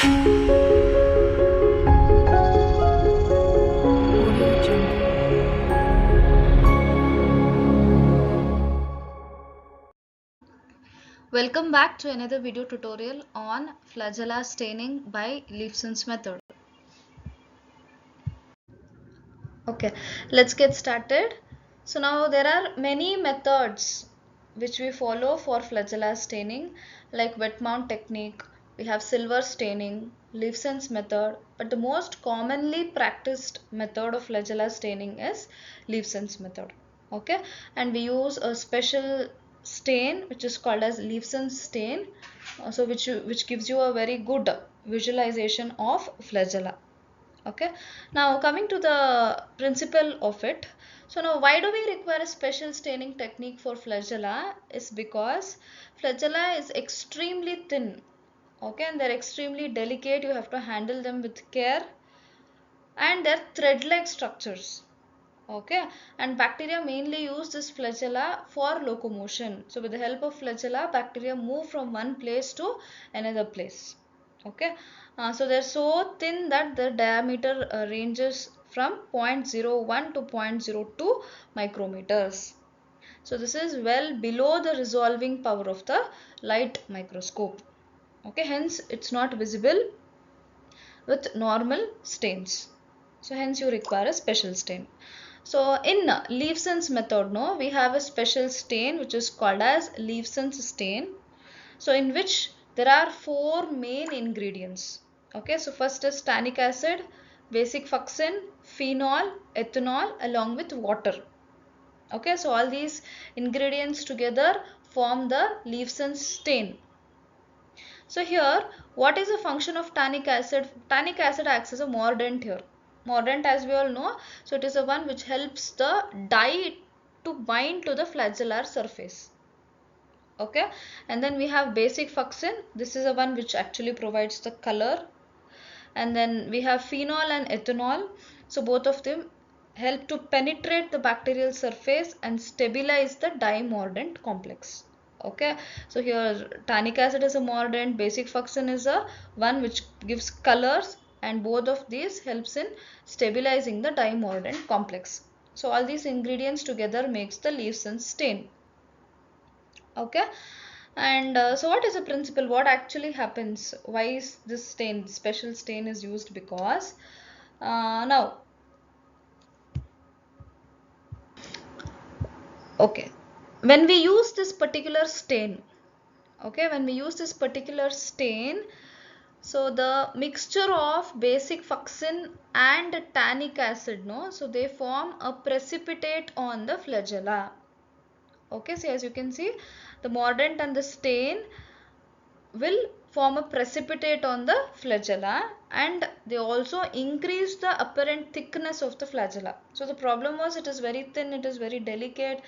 Welcome back to another video tutorial on Flagella staining by Leifson's method. Okay, let's get started. So now there are many methods which we follow for Flagella staining, like wet mount technique. We have silver staining, Leifson's method, but the most commonly practiced method of Flagella staining is Leifson's method. Okay, and we use a special stain which is called as Leifson's stain, so which gives you a very good visualization of Flagella. Okay, now coming to the principle of it. So now why do we require a special staining technique for flagella is because flagella is extremely thin. Okay, and they're extremely delicate. You have to handle them with care, and they're thread-like structures. Okay, and bacteria mainly use this flagella for locomotion. So with the help of flagella, bacteria move from one place to another place. Okay, so they're so thin that the diameter ranges from 0.01 to 0.02 micrometers. So this is well below the resolving power of the light microscope. Okay, hence it's not visible with normal stains. So hence you require a special stain. So in Leifson's method, no, we have a special stain which is called as Leifson's stain. So in which there are four main ingredients. Okay, so first is tannic acid, basic fuchsin, phenol, ethanol along with water. Okay, so all these ingredients together form the Leifson's stain. So here, what is the function of tannic acid? Tannic acid acts as a mordant here. Mordant, as we all know, so it is the one which helps the dye to bind to the flagellar surface. Okay, and then we have basic fuchsin. This is the one which actually provides the color. And then we have phenol and ethanol. So both of them help to penetrate the bacterial surface and stabilize the dye mordant complex. Okay, so here tannic acid is a mordant, basic fuchsin is a one which gives colors, and both of these helps in stabilizing the dye mordant complex. So all these ingredients together makes the Leifson's stain. Okay, and so what is the principle? What actually happens? Why is this stain, special stain is used? Because now, okay, when we use this particular stain, okay, when we use this particular stain, so the mixture of basic fuchsin and tannic acid, no, so they form a precipitate on the flagella. Okay, so as you can see, the mordant and the stain will form a precipitate on the flagella, and they also increase the apparent thickness of the flagella. So the problem was it is very thin, it is very delicate,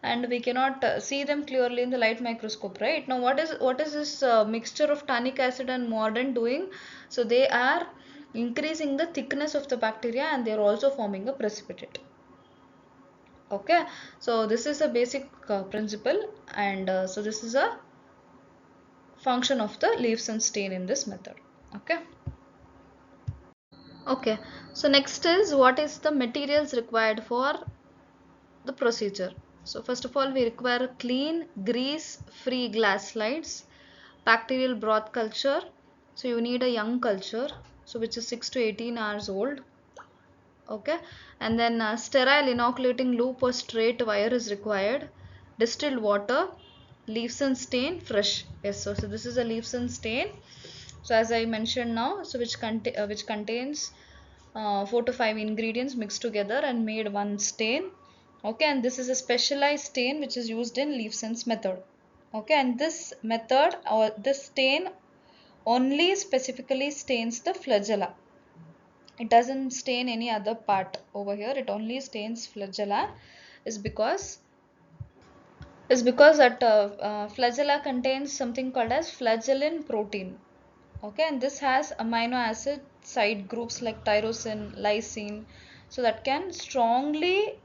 and we cannot see them clearly in the light microscope, right? Now what is this mixture of tannic acid and mordant doing? So they are increasing the thickness of the bacteria, and they are also forming a precipitate. Okay, so this is a basic principle, and so this is a function of the Leifson stain in this method. Okay, okay, so next is what is the materials required for the procedure. So first of all, we require clean grease free glass slides, bacterial broth culture. So you need a young culture, so which is 6 to 18 hours old. Okay, and then sterile inoculating loop or straight wire is required, distilled water, Leifson stain fresh. Yes, so this is a Leifson stain. So as I mentioned now, so which contains 4 to 5 ingredients mixed together and made one stain. Okay, and this is a specialized stain which is used in Leifson's method. Okay, and this method or this stain only specifically stains the flagella. It doesn't stain any other part over here. It only stains flagella is because that flagella contains something called as flagellin protein. Okay, and this has amino acid side groups like tyrosine, lysine, so that can strongly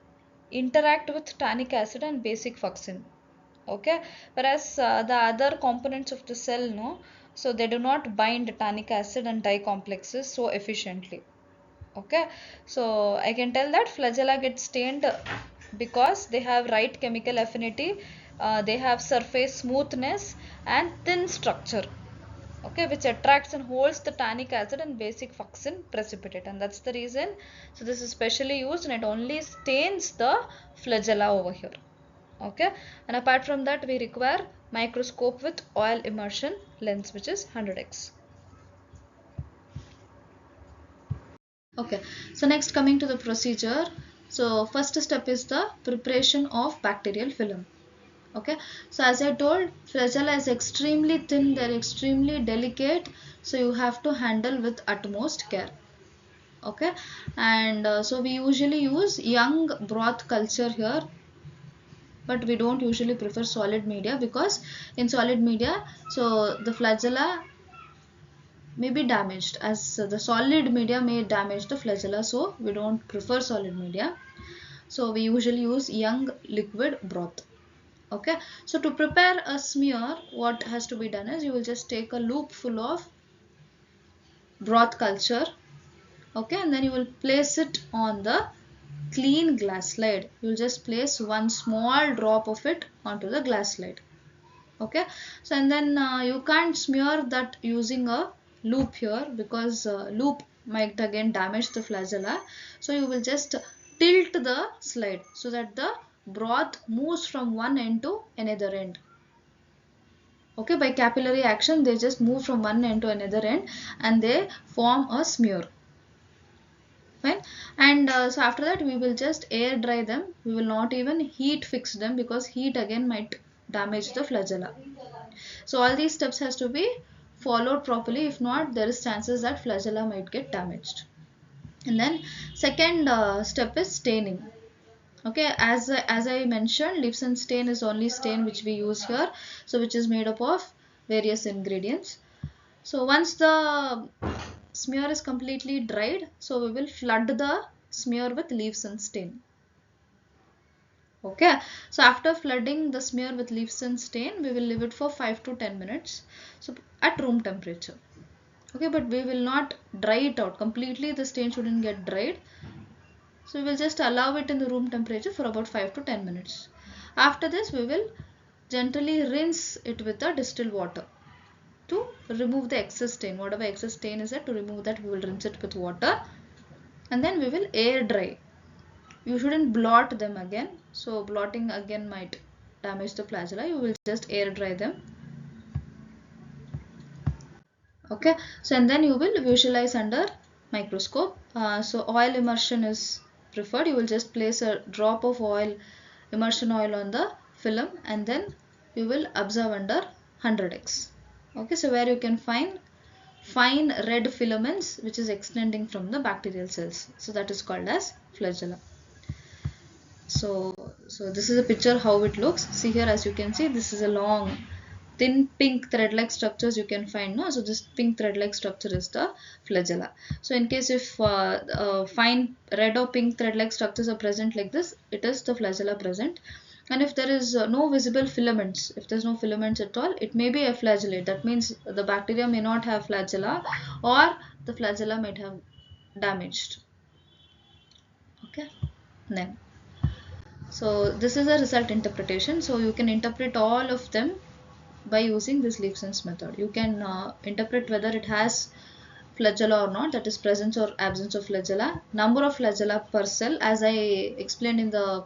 interact with tannic acid and basic fuchsin. Okay, whereas the other components of the cell, no, so they do not bind tannic acid and dye complexes so efficiently. Okay, so I can tell that flagella get stained because they have right chemical affinity, they have surface smoothness and thin structure, okay, which attracts and holds the tannic acid and basic fuchsin precipitate, and that's the reason. So this is specially used and it only stains the flagella over here. Okay, and apart from that we require microscope with oil immersion lens, which is 100x. Okay, so next coming to the procedure. So first step is the preparation of bacterial film. Okay, so as I told, flagella is extremely thin, they're extremely delicate, so you have to handle with utmost care. Okay, and so we usually use young broth culture here, but we don't usually prefer solid media, because in solid media, so the flagella may be damaged, as the solid media may damage the flagella, so we don't prefer solid media. So we usually use young liquid broth. Okay, so to prepare a smear, what has to be done is you will just take a loop full of broth culture. Okay, and then you will place it on the clean glass slide. You will just place one small drop of it onto the glass slide. Okay, so and then you can't smear that using a loop here, because loop might again damage the flagella. So you will just tilt the slide so that the broth moves from one end to another end. Okay, by capillary action they just move from one end to another end and they form a smear. Fine, and so after that we will just air dry them. We will not even heat fix them, because heat again might damage the flagella. So all these steps has to be followed properly. If not, there is chances that flagella might get damaged. And then second step is staining. Okay, as I mentioned, Leifson stain is only stain which we use here, so which is made up of various ingredients. So once the smear is completely dried, so we will flood the smear with Leifson stain. Okay, so after flooding the smear with Leifson stain, we will leave it for 5 to 10 minutes, so at room temperature. Okay, but we will not dry it out completely, the stain shouldn't get dried. So we will just allow it in the room temperature for about 5 to 10 minutes. After this, we will gently rinse it with the distilled water to remove the excess stain. Whatever excess stain is there, to remove that we will rinse it with water, and then we will air dry. You shouldn't blot them again. So blotting again might damage the flagella. You will just air dry them. Okay, so and then you will visualize under microscope. So oil immersion is preferred. You will just place a drop of oil, immersion oil on the film, and then you will observe under 100x. Okay, so where you can find fine red filaments which is extending from the bacterial cells. So that is called as flagella. So this is a picture how it looks. See here, as you can see, this is a long thin pink thread like structures you can find, no? So this pink thread like structure is the flagella. So in case if fine red or pink thread like structures are present like this, it is the flagella present. And if there is no visible filaments, if there's no filaments at all, it may be a flagellate. That means the bacteria may not have flagella, or the flagella might have damaged. Okay, then so this is a result interpretation. So you can interpret all of them by using this Leifson's method. You can interpret whether it has flagella or not, that is presence or absence of flagella, number of flagella per cell, as I explained in the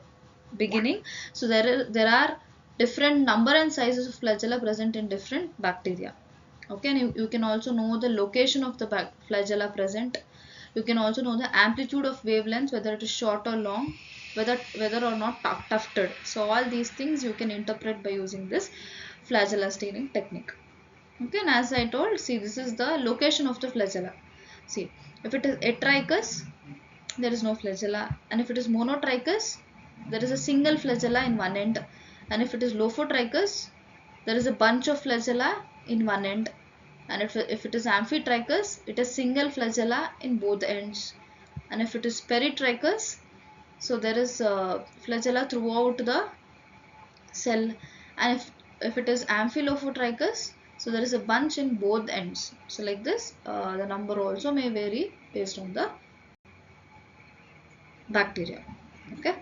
beginning. So there are different number and sizes of flagella present in different bacteria. Okay, and you can also know the location of the flagella present. You can also know the amplitude of wavelength, whether it is short or long, whether or not tufted. So all these things you can interpret by using this flagella staining technique. Okay, and as I told, see, this is the location of the flagella. See, if it is atrichous, there is no flagella, and if it is monotrichous, there is a single flagella in one end, and if it is lophotrichous, there is a bunch of flagella in one end, and if it is amphitrichous, it is single flagella in both ends, and if it is peritrichous, so there is flagella throughout the cell, and if it is amphilophotrichous, So there is a bunch in both ends. So like this, the number also may vary based on the bacteria. Okay.